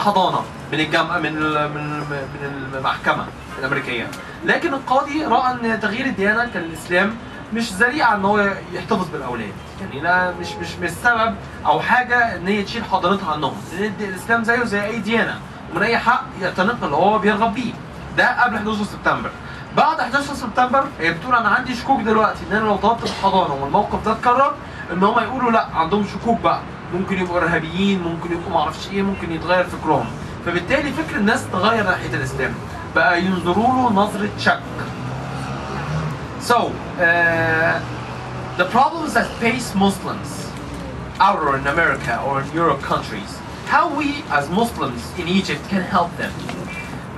حضانه من الجامعه من المحكمه الامريكيه، لكن القاضي راى ان تغيير الديانه كان الاسلام مش ذريعه ان هو يحتفظ بالاولاد، يعني لا مش سبب او حاجه ان هي تشيل حضانتها عنهم، لان الاسلام زيه زي اي ديانه ومن اي حق يعتنق اللي هو بيرغب بيه. ده قبل 11 سبتمبر. بعد 11 سبتمبر هي بتقول انا عندي شكوك دلوقتي ان انا لو طلبت الحضانه والموقف ده اتكرر ان هم يقولوا لا عندهم شكوك بقى، ممكن يبقوا ارهابيين، ممكن يبقوا معرفش ايه، ممكن يتغير فكرهم. فبالتالي فكر الناس تغير ناحيه الاسلام، بقى ينظروا له نظره شك. So the problems that face Muslims out in America or in Europe countries, how we as Muslims in Egypt can help them.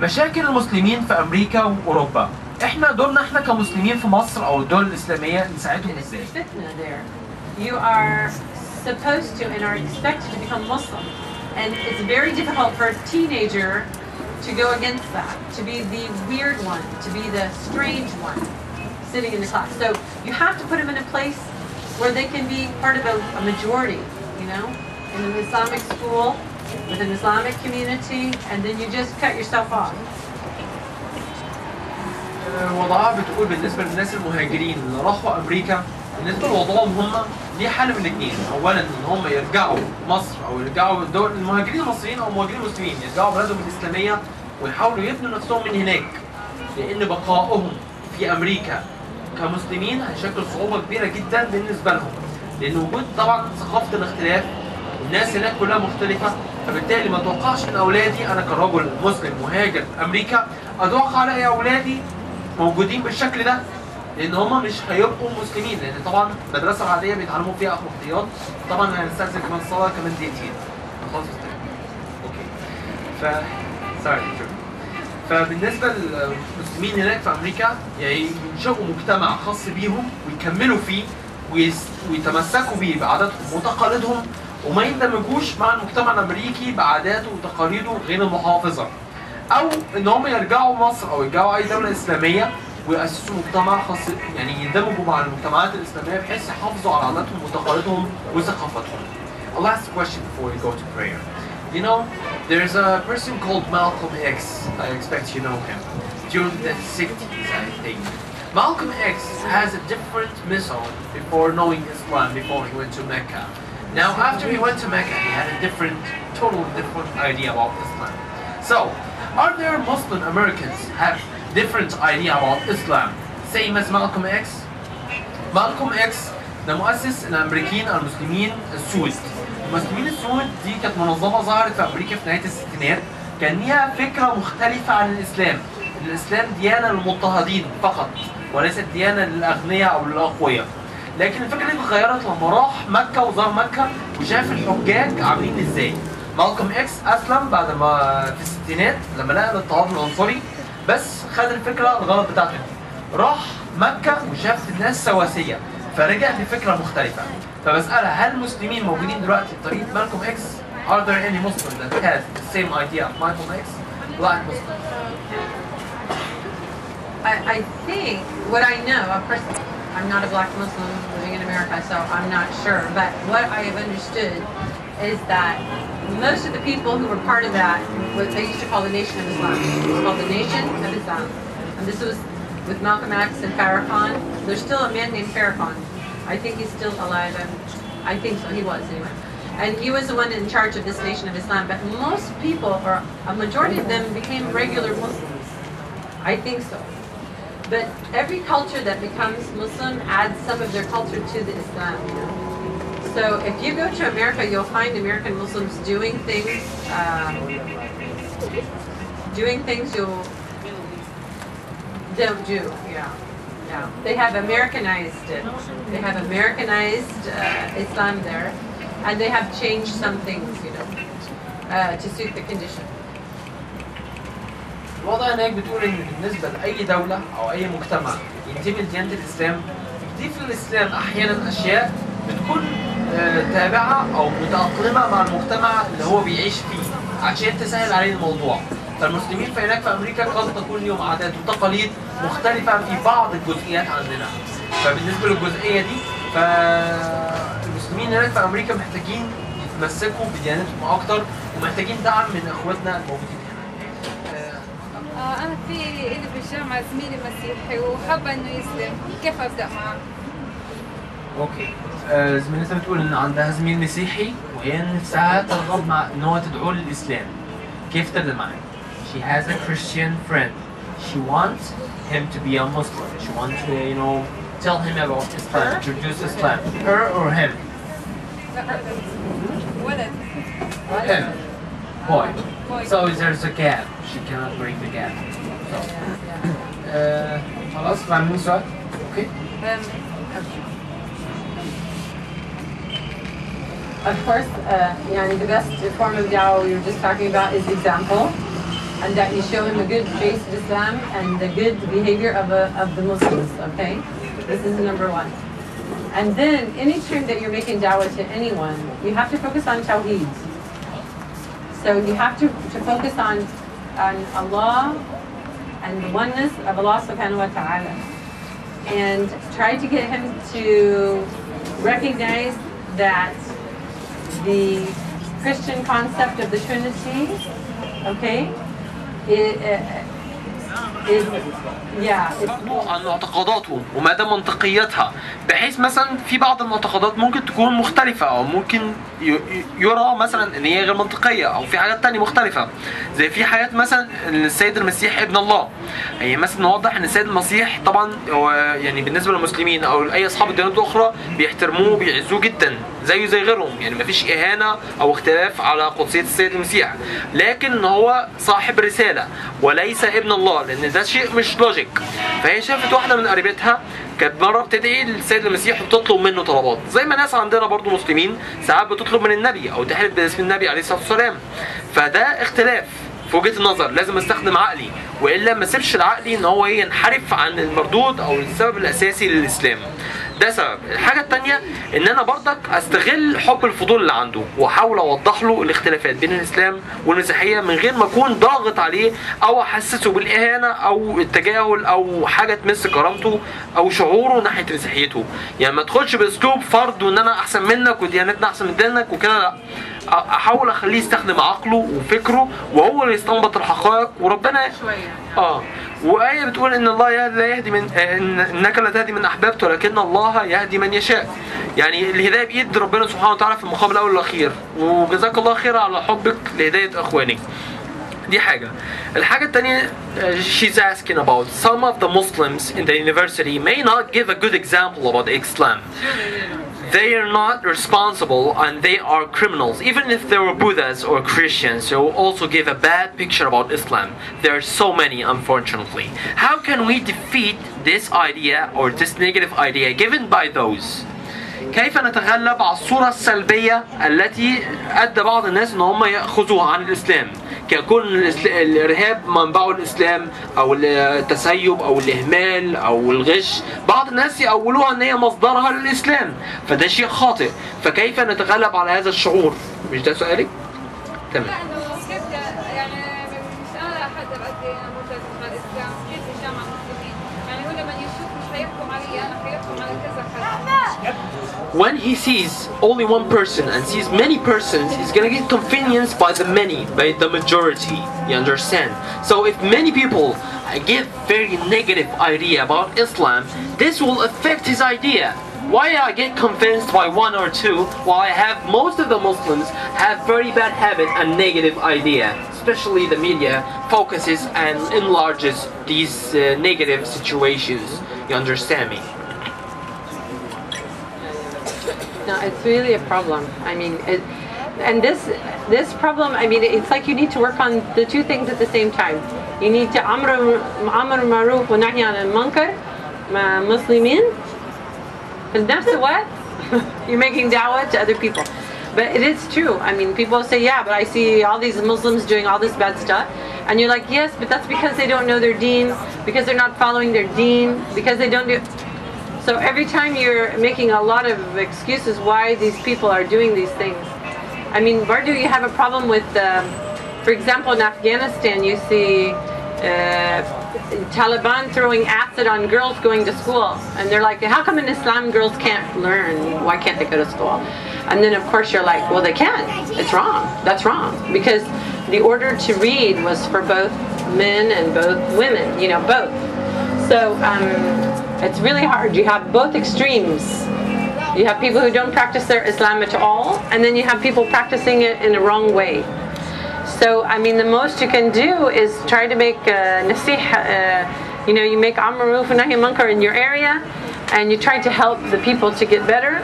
مشاكل المسلمين في امريكا واوروبا، احنا دورنا احنا كمسلمين في مصر او الدول الاسلاميه نساعدهم ازاي؟ You are supposed to and are expected to become Muslim, and it's very difficult for a teenager to go against that, to be the weird one, to be the strange one sitting in the class. So you have to put them in a place where they can be part of a majority, you know, in an Islamic school, with an Islamic community, and then you just cut yourself off. وضعها بتقول بالنسبه للناس المهاجرين اللي راحوا امريكا، بالنسبه لوضعهم هم ليه حل من الاثنين، اولا ان هم يرجعوا مصر او يرجعوا الدول المهاجرين المصريين او المهاجرين المسلمين يرجعوا بلادهم الاسلاميه ويحاولوا يبنوا نفسهم من هناك، لان بقائهم في امريكا كمسلمين هيشكل صعوبه كبيره جدا بالنسبه لهم، لان وجود طبعا ثقافه الاختلاف، الناس هناك كلها مختلفه، فبالتالي ما اتوقعش من اولادي انا كرجل مسلم مهاجر امريكا اتوقع الاقي اولادي موجودين بالشكل ده، لان هم مش هيبقوا مسلمين، لان طبعا المدرسه العاديه بيتعلموا فيها اخلاقيات، طبعا هنستاذن كمان الصلاه كمان دقيقتين. خلاص اوكي. فبالنسبه للمسلمين هناك في امريكا يعني ينشئوا مجتمع خاص بيهم ويكملوا فيه ويتمسكوا بيه بعاداتهم وتقاليدهم، وما يندمجوش مع المجتمع الامريكي بعاداته وتقاليده غير المحافظه، او ان هم يرجعوا مصر او يرجعوا اي دوله اسلاميه ويأسسوا مجتمع خاص، يعني يندمجوا مع المجتمعات الاسلاميه بحيث يحافظوا على عاداتهم وتقاليدهم وثقافتهم. A last question before we go to prayer. You know, there's a person called Malcolm X. I expect you know him. During the 60s, I think. Malcolm X has a different missile before knowing Islam, before he went to Mecca. Now, after he went to Mecca, he had a totally different idea about Islam. So, are there Muslim Americans have different idea about Islam, same as Malcolm X? Malcolm X ده مؤسس الامريكيين المسلمين السود. المسلمين السود دي كانت منظمه ظهرت في امريكا في نهايه الستينات، كان ليها فكره مختلفه عن الاسلام. الاسلام ديانه للمضطهدين فقط وليست ديانه للاغنياء او للاقوياء. لكن الفكره دي اتغيرت لما راح مكه وزار مكه وشاف الحجاج عاملين ازاي. مالكوم اكس اسلم بعد ما في الستينات لما لقى الاضطهاد العنصري، بس خد الفكره الغلط بتاعته دي، راح مكه وشاف الناس سواسيه فرجع بفكره مختلفه. فبسألها هل المسلمين موجودين دلوقتي بطريقه مالكوم اكس؟ Are there any Muslims that has the same idea of Malcolm X? Black Muslims. I think what I know, of course, I'm not a black Muslim living in America, so I'm not sure. But what I have understood is that most of the people who were part of that, what they used to call the Nation of Islam, it was called the Nation of Islam. And this was with Malcolm X and Farrakhan. There's still a man named Farrakhan. I think he's still alive. I think so. He was anyway. And he was the one in charge of this Nation of Islam. But most people, or a majority of them, became regular Muslims. I think so. But every culture that becomes Muslim adds some of their culture to the Islam, you know. So if you go to America, you'll find American Muslims doing things you don't do. Yeah. They have Americanized it. They have Americanized Islam there, and they have changed some things, you know, to suit the condition. الوضع هناك بتقول ان بالنسبه لاي دوله او اي مجتمع ينتمي لديانه الاسلام، بتضيف للاسلام احيانا اشياء بتكون تابعه او متاقلمه مع المجتمع اللي هو بيعيش فيه عشان تسهل عليه الموضوع. فالمسلمين في هناك في امريكا قد تكون لهم عادات وتقاليد مختلفه في بعض الجزئيات عندنا. فبالنسبه للجزئيه دي فالمسلمين هناك في امريكا محتاجين يتمسكوا بديانتهم اكتر ومحتاجين دعم من اخواتنا الموجودين هنا. أنا في إلي بالجامعة زميلي مسيحي وحابة إنه يسلم، كيف أبدأ معه؟ اوكي. زميلتها بتقول ان عندها زميل مسيحي وهي نفسها ترغب مع ان هو تدعوه للاسلام. كيف تبدا معاه؟ She has a Christian friend. She wants him to be a Muslim. She wants to, tell him about Islam, introduce Islam. Her or him? ولد. Him. Boy. So there's a gap. She cannot break the gap. So. خلاص فاهمين السؤال؟ اوكي. Of course, the best form of dawah we were just talking about is example, and that you show him the good face of Islam and the good behavior of the Muslims. Okay, this is number one. And then, anytime that you're making dawah to anyone, you have to focus on tawheed. So you have to focus on Allah and the oneness of Allah subhanahu wa ta'ala, and try to get him to recognize that the Christian concept of the Trinity, okay, عن معتقداته ومدى منطقيتها، بحيث مثلا في بعض المعتقدات ممكن تكون مختلفة أو ممكن يرى مثلا إن هي غير منطقية، أو في حاجات تانية مختلفة. زي في حاجات مثلا إن السيد المسيح ابن الله، يعني مثلا نوضح إن السيد المسيح طبعا هو يعني بالنسبة للمسلمين أو أي أصحاب الديانات الأخرى بيحترموه وبيعزوه جدا زيه زي غيرهم، يعني مفيش إهانة أو اختلاف على قدسية السيد المسيح، لكن هو صاحب رسالة وليس ابن الله، لأن ده شيء مش لوجيك. فهي شافت واحدة من قريبتها كانت مرة بتدعي للسيد المسيح وبتطلب منه طلبات، زي ما ناس عندنا برضو مسلمين ساعات بتطلب من النبي أو تحلف باسم النبي عليه الصلاة والسلام. فده اختلاف في وجهة النظر، لازم استخدم عقلي، والا ما اسيبش لعقلي ان هو ينحرف عن المردود او السبب الاساسي للاسلام. ده سبب. الحاجة التانية ان انا برضك استغل حب الفضول اللي عنده واحاول اوضح له الاختلافات بين الاسلام والمسيحية من غير ما اكون ضاغط عليه او احسسه بالاهانة او التجاهل او حاجة تمس كرامته او شعوره ناحية مسيحيته. يعني ما ادخلش باسلوب فرض وان انا احسن منك وديانتنا احسن من دينك وكده، لا. احاول اخليه يستخدم عقله وفكره وهو اللي يستنبط الحقائق، وربنا وآية بتقول ان الله لا يهدي من انك لا تهدي من احببت ولكن الله يهدي من يشاء. يعني الهدايه بايد ربنا سبحانه وتعالى في المقام الاول والاخير، وجزاك الله خير على حبك لهدايه اخوانك. دي حاجة. الحاجة التانية she's asking about some of the Muslims in the university may not give a good example about Islam. They are not responsible and they are criminals. Even if they were Buddhas or Christians, they will also give a bad picture about Islam. There are so many, unfortunately. How can we defeat this idea or this negative idea given by those? كيف نتغلب على الصورة السلبية التي أدى بعض الناس أن هم يأخذوها عن الإسلام، كيكون الإرهاب منبعه الإسلام أو التسيب أو الإهمال أو الغش. بعض الناس يأولوها أن هي مصدرها للإسلام، فده شيء خاطئ. فكيف نتغلب على هذا الشعور؟ مش ده سؤالك؟ تمام. يعني مش أنا أحد أبدي ملتزم مع الإسلام، كيف الجامعة المسلمين؟ يعني هو لما يشوف مش هيحكم علي أنا، هيحكم على كذا حد. When he sees only one person and sees many persons, he's gonna get convenience by the many, by the majority. You understand? So if many people get very negative idea about Islam, this will affect his idea. Why I get convinced by one or two, while I have most of the Muslims have very bad habit and negative idea. Especially the media focuses and enlarges these negative situations. You understand me? No, it's really a problem. I mean, and this problem, I mean, it's like you need to work on the two things at the same time. You need to amr ma'ruf wa nahy anil munkar ma muslimin. In nafs al-waqt, you're making da'wah to other people. But it is true. I mean, people say, yeah, but I see all these Muslims doing all this bad stuff. And you're like, yes, but that's because they don't know their deen, because they're not following their deen, because they don't do... So every time you're making a lot of excuses why these people are doing these things. I mean, Bardu, you have a problem with, for example, in Afghanistan, you see Taliban throwing acid on girls going to school. And they're like, how come in Islam girls can't learn? Why can't they go to school? And then of course you're like, well, they can. It's wrong. That's wrong. Because the order to read was for both men and both women, you know, both. So it's really hard. You have both extremes. You have people who don't practice their Islam at all, and then you have people practicing it in the wrong way. So, I mean, the most you can do is try to make nasih, you know, you make amr ma'ruf and nahy munkar in your area, and you try to help the people to get better,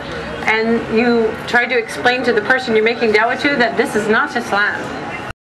and you try to explain to the person you're making dawah to that this is not Islam.